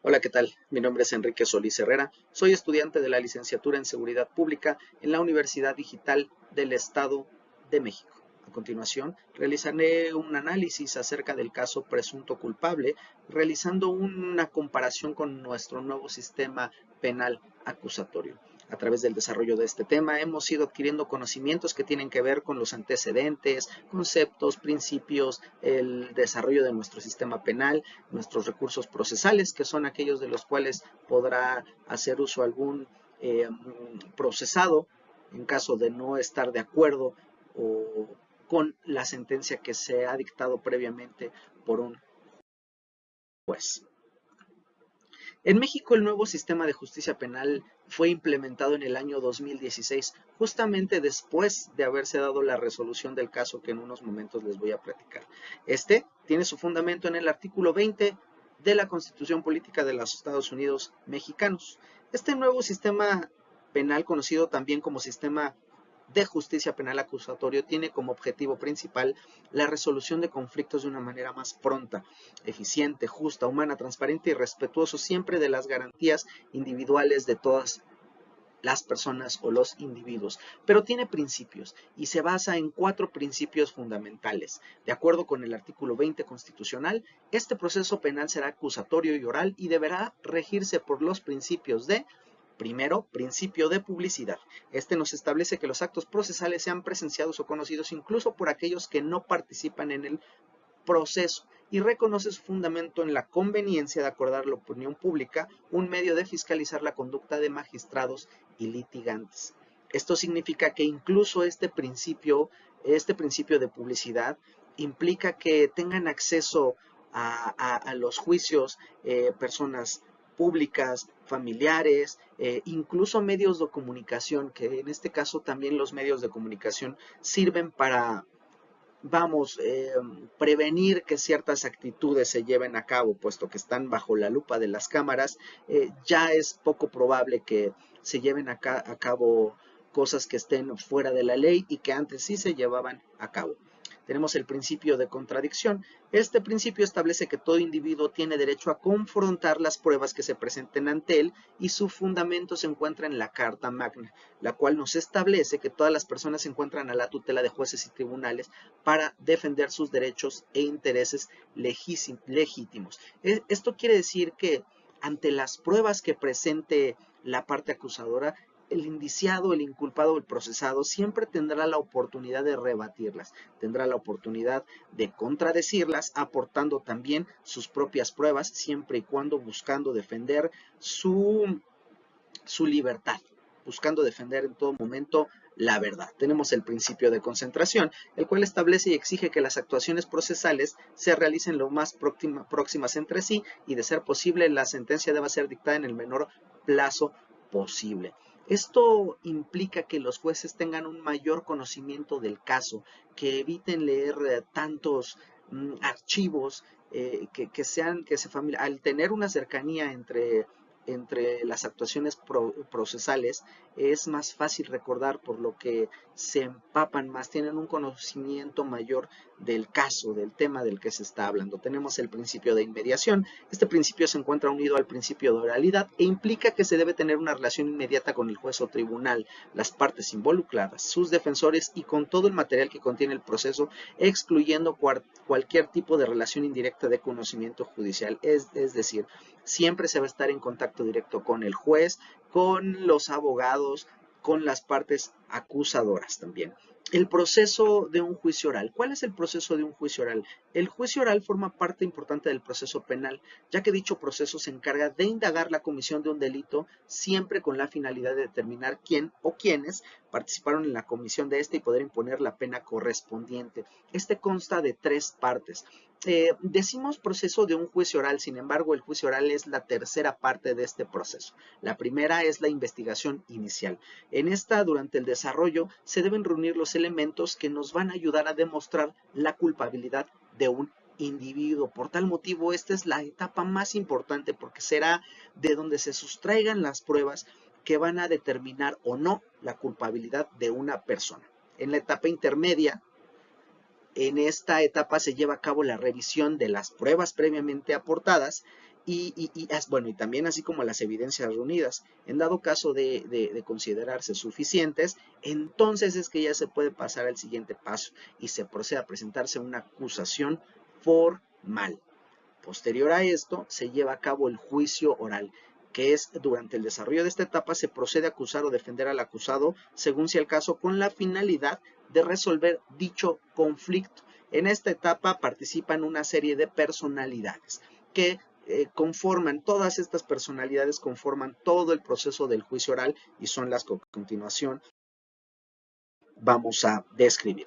Hola, ¿qué tal? Mi nombre es Enrique Solís Herrera. Soy estudiante de la licenciatura en Seguridad Pública en la Universidad Digital del Estado de México. A continuación, realizaré un análisis acerca del caso presunto culpable, realizando una comparación con nuestro nuevo sistema penal acusatorio. A través del desarrollo de este tema hemos ido adquiriendo conocimientos que tienen que ver con los antecedentes, conceptos, principios, el desarrollo de nuestro sistema penal, nuestros recursos procesales, que son aquellos de los cuales podrá hacer uso algún procesado en caso de no estar de acuerdo o con la sentencia que se ha dictado previamente por un juez. En México, el nuevo sistema de justicia penal fue implementado en el año 2016, justamente después de haberse dado la resolución del caso que en unos momentos les voy a platicar. Este tiene su fundamento en el artículo 20 de la Constitución Política de los Estados Unidos Mexicanos. Este nuevo sistema penal, conocido también como sistema de justicia penal acusatorio, tiene como objetivo principal la resolución de conflictos de una manera más pronta, eficiente, justa, humana, transparente y respetuoso siempre de las garantías individuales de todas las personas o los individuos, pero tiene principios y se basa en 4 principios fundamentales. De acuerdo con el artículo 20 constitucional, este proceso penal será acusatorio y oral y deberá regirse por los principios de: primero, principio de publicidad. Este nos establece que los actos procesales sean presenciados o conocidos incluso por aquellos que no participan en el proceso, y reconoce su fundamento en la conveniencia de acordar a la opinión pública un medio de fiscalizar la conducta de magistrados y litigantes. Esto significa que incluso este principio de publicidad implica que tengan acceso a los juicios personas públicas, familiares, incluso medios de comunicación, que en este caso también los medios de comunicación sirven para, prevenir que ciertas actitudes se lleven a cabo, puesto que están bajo la lupa de las cámaras. Ya es poco probable que se lleven a cabo cosas que estén fuera de la ley y que antes sí se llevaban a cabo. Tenemos el principio de contradicción. Este principio establece que todo individuo tiene derecho a confrontar las pruebas que se presenten ante él, y su fundamento se encuentra en la Carta Magna, la cual nos establece que todas las personas se encuentran a la tutela de jueces y tribunales para defender sus derechos e intereses legítimos. Esto quiere decir que ante las pruebas que presente la parte acusadora, el indiciado, el inculpado o el procesado siempre tendrá la oportunidad de rebatirlas, tendrá la oportunidad de contradecirlas, aportando también sus propias pruebas, siempre y cuando buscando defender su libertad, buscando defender en todo momento la verdad. Tenemos el principio de concentración, el cual establece y exige que las actuaciones procesales se realicen lo más próximas entre sí, y de ser posible la sentencia deba ser dictada en el menor plazo posible. Esto implica que los jueces tengan un mayor conocimiento del caso, que eviten leer tantos archivos, al tener una cercanía entre las actuaciones procesales, es más fácil recordar, por lo que se empapan más, tienen un conocimiento mayor del caso, del tema del que se está hablando. Tenemos el principio de inmediación. Este principio se encuentra unido al principio de oralidad e implica que se debe tener una relación inmediata con el juez o tribunal, las partes involucradas, sus defensores y con todo el material que contiene el proceso, excluyendo cualquier tipo de relación indirecta de conocimiento judicial. Es decir, siempre se va a estar en contacto directo con el juez, con los abogados, con las partes acusadoras también. El proceso de un juicio oral. ¿Cuál es el proceso de un juicio oral? El juicio oral forma parte importante del proceso penal, ya que dicho proceso se encarga de indagar la comisión de un delito, siempre con la finalidad de determinar quién o quiénes participaron en la comisión de este y poder imponer la pena correspondiente. Este consta de 3 partes. Decimos proceso de un juicio oral, sin embargo, el juicio oral es la tercera parte de este proceso. La primera es la investigación inicial. En esta, durante el desarrollo, se deben reunir los elementos que nos van a ayudar a demostrar la culpabilidad de un individuo. Por tal motivo, esta es la etapa más importante, porque será de donde se sustraigan las pruebas que van a determinar o no la culpabilidad de una persona. En la etapa intermedia, en esta etapa se lleva a cabo la revisión de las pruebas previamente aportadas, Bueno, y también así como las evidencias reunidas. En dado caso de considerarse suficientes, entonces es que ya se puede pasar al siguiente paso y se procede a presentarse una acusación formal. Posterior a esto, se lleva a cabo el juicio oral, que es durante el desarrollo de esta etapa se procede a acusar o defender al acusado, según sea el caso, con la finalidad de resolver dicho conflicto. En esta etapa participan una serie de personalidades que conforman, todas estas personalidades conforman todo el proceso del juicio oral y son las que a continuación vamos a describir.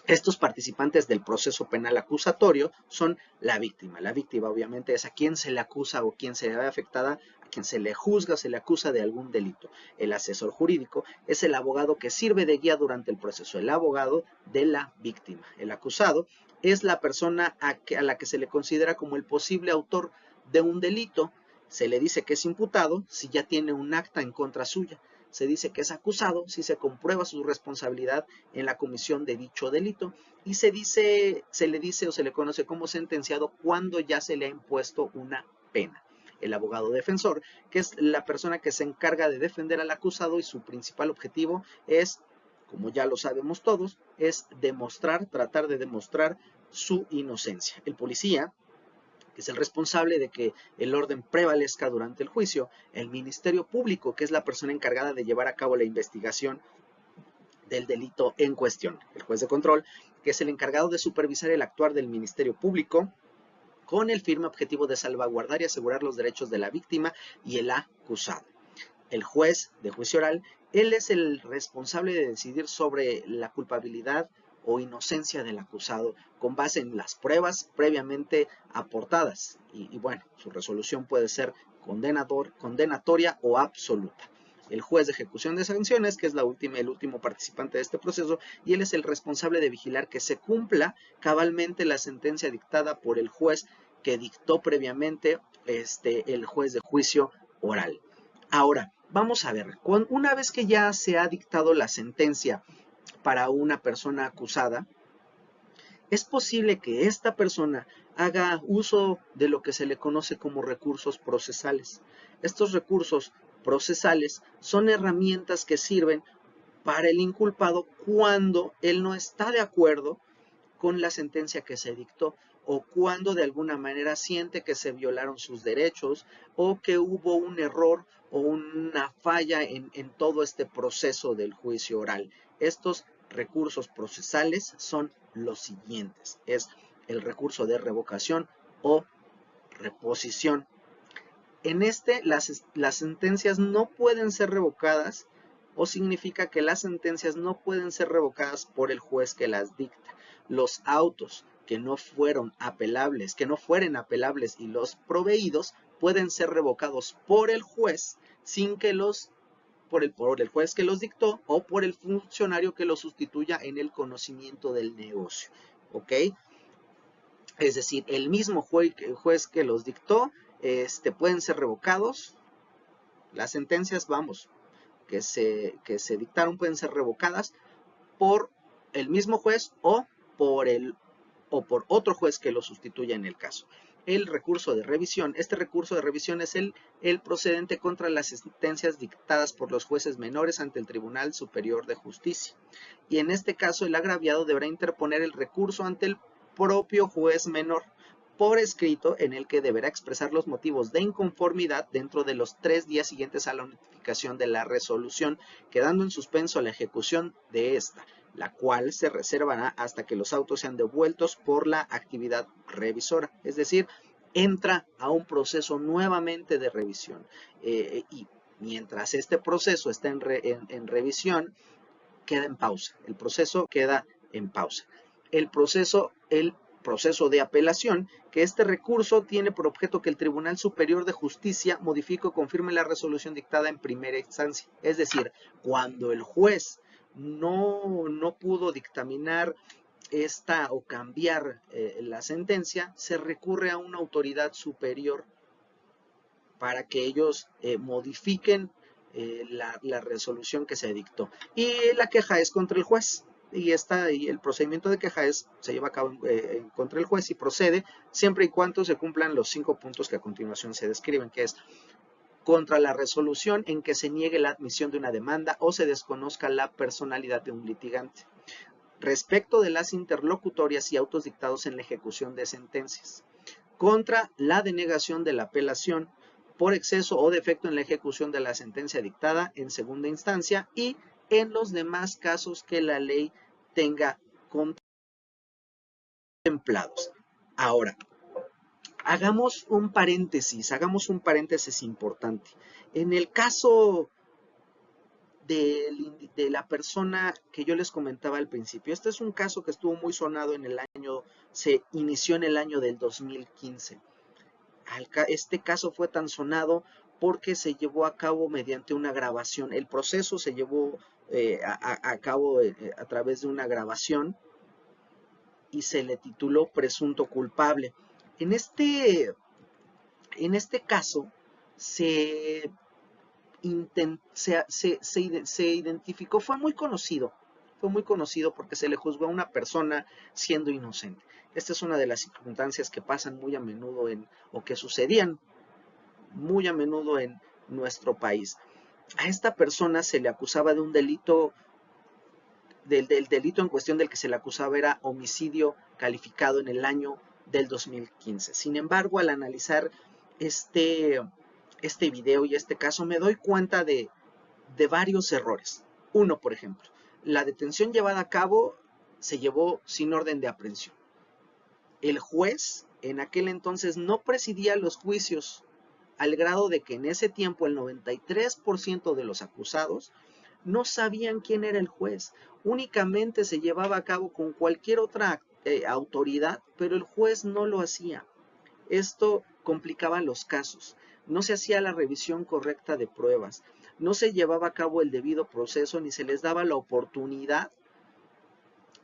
Estos participantes del proceso penal acusatorio son la víctima. La víctima obviamente es a quien se le acusa o quien se le ve afectada, a quien se le juzga, se le acusa de algún delito. El asesor jurídico es el abogado que sirve de guía durante el proceso, el abogado de la víctima. El acusado es la persona a la que se le considera como el posible autor de un delito. Se le dice que es imputado si ya tiene un acta en contra suya. Se dice que es acusado si se comprueba su responsabilidad en la comisión de dicho delito y se le dice o se le conoce como sentenciado cuando ya se le ha impuesto una pena. El abogado defensor, que es la persona que se encarga de defender al acusado y su principal objetivo es, como ya lo sabemos todos, es tratar de demostrar su inocencia. El policía, que es el responsable de que el orden prevalezca durante el juicio, el Ministerio Público, que es la persona encargada de llevar a cabo la investigación del delito en cuestión, el juez de control, que es el encargado de supervisar el actuar del Ministerio Público con el firme objetivo de salvaguardar y asegurar los derechos de la víctima y el acusado. El juez de juicio oral, él es el responsable de decidir sobre la culpabilidad o inocencia del acusado con base en las pruebas previamente aportadas y bueno, su resolución puede ser condenatoria o absoluta. El juez de ejecución de sanciones, que es el último participante de este proceso, y él es el responsable de vigilar que se cumpla cabalmente la sentencia dictada por el juez que dictó previamente el juez de juicio oral. Ahora, vamos a ver, una vez que ya se ha dictado la sentencia para una persona acusada, es posible que esta persona haga uso de lo que se le conoce como recursos procesales. Estos recursos procesales son herramientas que sirven para el inculpado cuando él no está de acuerdo con la sentencia que se dictó o cuando de alguna manera siente que se violaron sus derechos o que hubo un error o una falla en todo este proceso del juicio oral. Estos recursos procesales son los siguientes. Es el recurso de revocación o reposición. En las sentencias no pueden ser revocadas o significa que las sentencias no pueden ser revocadas por el juez que las dicta. Los autos que no fueron apelables, que no fueren apelables y los proveídos pueden ser revocados por el juez sin que por el juez que los dictó o por el funcionario que los sustituya en el conocimiento del negocio. ¿Ok? Es decir, el mismo juez que los dictó pueden ser revocados. Las sentencias, vamos, que se dictaron pueden ser revocadas por el mismo juez o por otro juez que lo sustituya en el caso. El recurso de revisión. Este recurso de revisión es el procedente contra las sentencias dictadas por los jueces menores ante el Tribunal Superior de Justicia. Y en este caso el agraviado deberá interponer el recurso ante el propio juez menor por escrito en el que deberá expresar los motivos de inconformidad dentro de los 3 días siguientes a la notificación de la resolución, quedando en suspenso la ejecución de esta, la cual se reservará hasta que los autos sean devueltos por la actividad revisora. Es decir, entra a un proceso nuevamente de revisión. Y mientras este proceso está en revisión, queda en pausa. El proceso queda en pausa. El proceso de apelación, que este recurso tiene por objeto que el Tribunal Superior de Justicia modifique o confirme la resolución dictada en primera instancia. Es decir, cuando el juez no pudo dictaminar o cambiar la sentencia, se recurre a una autoridad superior para que ellos modifiquen la resolución que se dictó. Y la queja es contra el juez. y el procedimiento de queja se lleva a cabo contra el juez y procede siempre y cuando se cumplan los 5 puntos que a continuación se describen, que es contra la resolución en que se niegue la admisión de una demanda o se desconozca la personalidad de un litigante, respecto de las interlocutorias y autos dictados en la ejecución de sentencias, contra la denegación de la apelación por exceso o defecto en la ejecución de la sentencia dictada en segunda instancia y en los demás casos que la ley tenga contemplados. Ahora, hagamos un paréntesis importante. En el caso de la persona que yo les comentaba al principio, este es un caso que estuvo muy sonado en el año, se inició en el año del 2015. Este caso fue tan sonado porque se llevó a cabo mediante una grabación. El proceso se llevó a cabo a través de una grabación y se le tituló Presunto culpable. En este caso se identificó, fue muy conocido porque se le juzgó a una persona siendo inocente. Esta es una de las circunstancias que pasan muy a menudo o que sucedían muy a menudo en nuestro país. A esta persona se le acusaba de un delito, del delito en cuestión del que se le acusaba era homicidio calificado en el año del 2015. Sin embargo, al analizar este video y este caso, me doy cuenta de varios errores. Uno, por ejemplo, la detención llevada a cabo se llevó sin orden de aprehensión. El juez en aquel entonces no presidía los juicios, al grado de que en ese tiempo el 93% de los acusados no sabían quién era el juez. Únicamente se llevaba a cabo con cualquier otra autoridad, pero el juez no lo hacía. Esto complicaba los casos. No se hacía la revisión correcta de pruebas, no se llevaba a cabo el debido proceso ni se les daba la oportunidad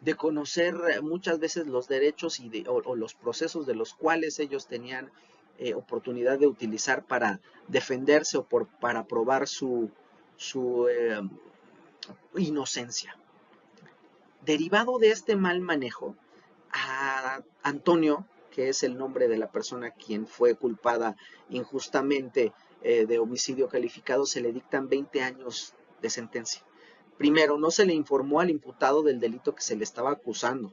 de conocer muchas veces los derechos o los procesos de los cuales ellos tenían oportunidad de utilizar para defenderse o para probar su inocencia. Derivado de este mal manejo, a Antonio, que es el nombre de la persona quien fue culpada injustamente de homicidio calificado, se le dictan 20 años de sentencia. Primero, no se le informó al imputado del delito que se le estaba acusando.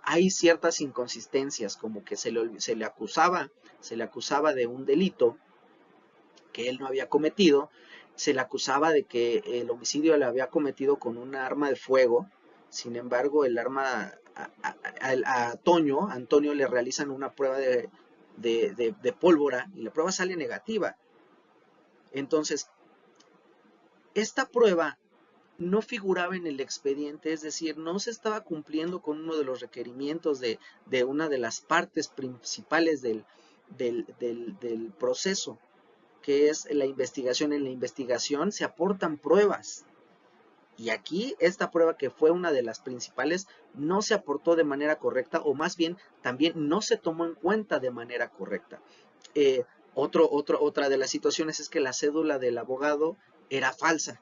Hay ciertas inconsistencias, como que se le acusaba de un delito que él no había cometido, se le acusaba de que el homicidio lo había cometido con un arma de fuego. Sin embargo, el arma a Antonio le realizan una prueba de pólvora y la prueba sale negativa. Entonces, esta prueba no figuraba en el expediente, es decir, no se estaba cumpliendo con uno de los requerimientos de una de las partes principales del proceso, que es la investigación. En la investigación se aportan pruebas. Y aquí esta prueba, que fue una de las principales, no se aportó de manera correcta, o más bien también no se tomó en cuenta de manera correcta. Otra de las situaciones es que la cédula del abogado era falsa.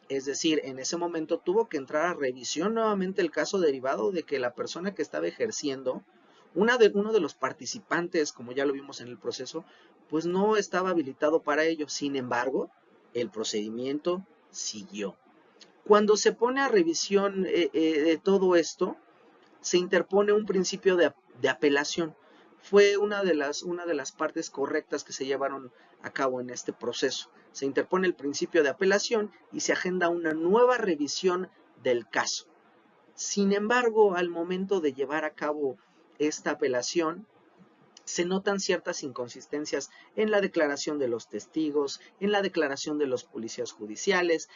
Es decir, en ese momento tuvo que entrar a revisión nuevamente el caso, derivado de que la persona que estaba ejerciendo, uno de los participantes, como ya lo vimos en el proceso, pues no estaba habilitado para ello. Sin embargo, el procedimiento siguió. Cuando se pone a revisión de todo esto, se interpone un principio de apelación. Fue una de las partes correctas que se llevaron a cabo en este proceso. Se interpone el principio de apelación y se agenda una nueva revisión del caso. Sin embargo, al momento de llevar a cabo esta apelación, se notan ciertas inconsistencias en la declaración de los testigos, en la declaración de los policías judiciales.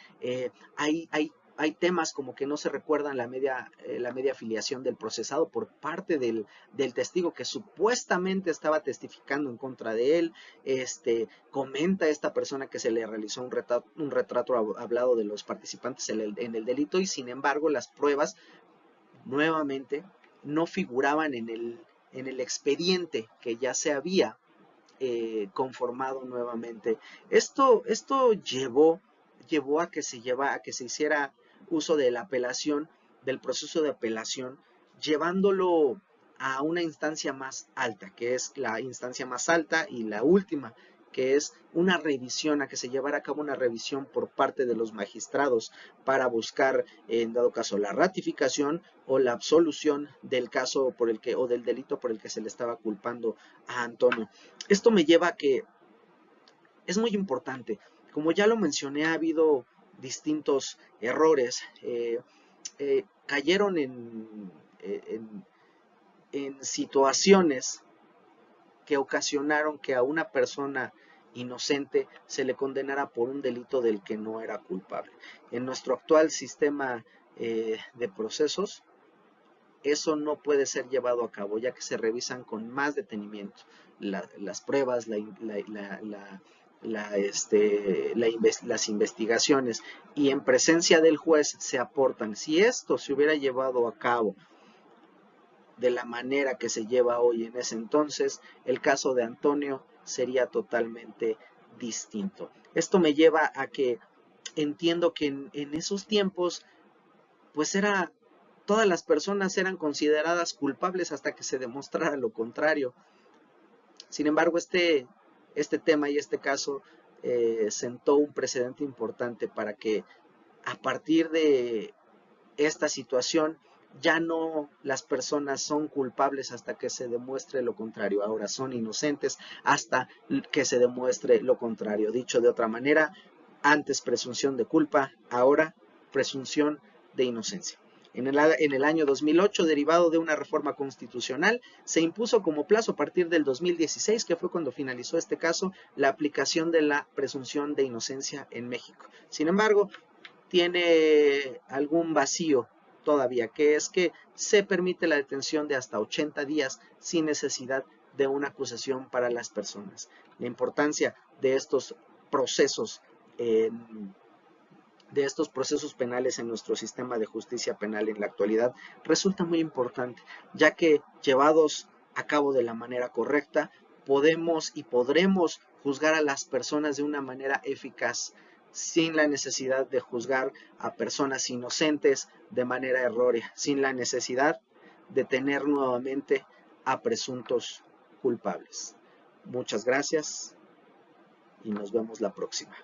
Hay temas como que no se recuerdan la media afiliación del procesado por parte del testigo que supuestamente estaba testificando en contra de él. Comenta esta persona que se le realizó un retrato hablado de los participantes en el delito, y sin embargo las pruebas nuevamente no figuraban en el expediente que ya se había conformado nuevamente. Esto llevó a que se hiciera uso de la apelación, del proceso de apelación, llevándolo a una instancia más alta, que es la instancia más alta y la última, que es una revisión, a que se llevara a cabo una revisión por parte de los magistrados para buscar, en dado caso, la ratificación o la absolución del caso por el que, o del delito por el que se le estaba culpando a Antonio. Esto me lleva a que es muy importante. Como ya lo mencioné, ha habido distintos errores. Cayeron en situaciones que ocasionaron que a una persona inocente se le condenara por un delito del que no era culpable. En nuestro actual sistema de procesos, eso no puede ser llevado a cabo, ya que se revisan con más detenimiento las pruebas, las investigaciones, y en presencia del juez se aportan. Si esto se hubiera llevado a cabo de la manera que se lleva hoy en ese entonces, el caso de Antonio sería totalmente distinto. Esto me lleva a que entiendo que en esos tiempos, pues todas las personas eran consideradas culpables hasta que se demostrara lo contrario. Sin embargo, este tema y este caso sentó un precedente importante para que a partir de esta situación ya no las personas son culpables hasta que se demuestre lo contrario, ahora son inocentes hasta que se demuestre lo contrario. Dicho de otra manera, antes presunción de culpa, ahora presunción de inocencia. En el año 2008, derivado de una reforma constitucional, se impuso como plazo a partir del 2016, que fue cuando finalizó este caso, la aplicación de la presunción de inocencia en México. Sin embargo, tiene algún vacío todavía, que es que se permite la detención de hasta 80 días sin necesidad de una acusación para las personas. La importancia de estos procesos penales en nuestro sistema de justicia penal en la actualidad resulta muy importante, ya que llevados a cabo de la manera correcta, podemos y podremos juzgar a las personas de una manera eficaz, sin la necesidad de juzgar a personas inocentes de manera errónea, sin la necesidad de tener nuevamente a presuntos culpables. Muchas gracias y nos vemos la próxima.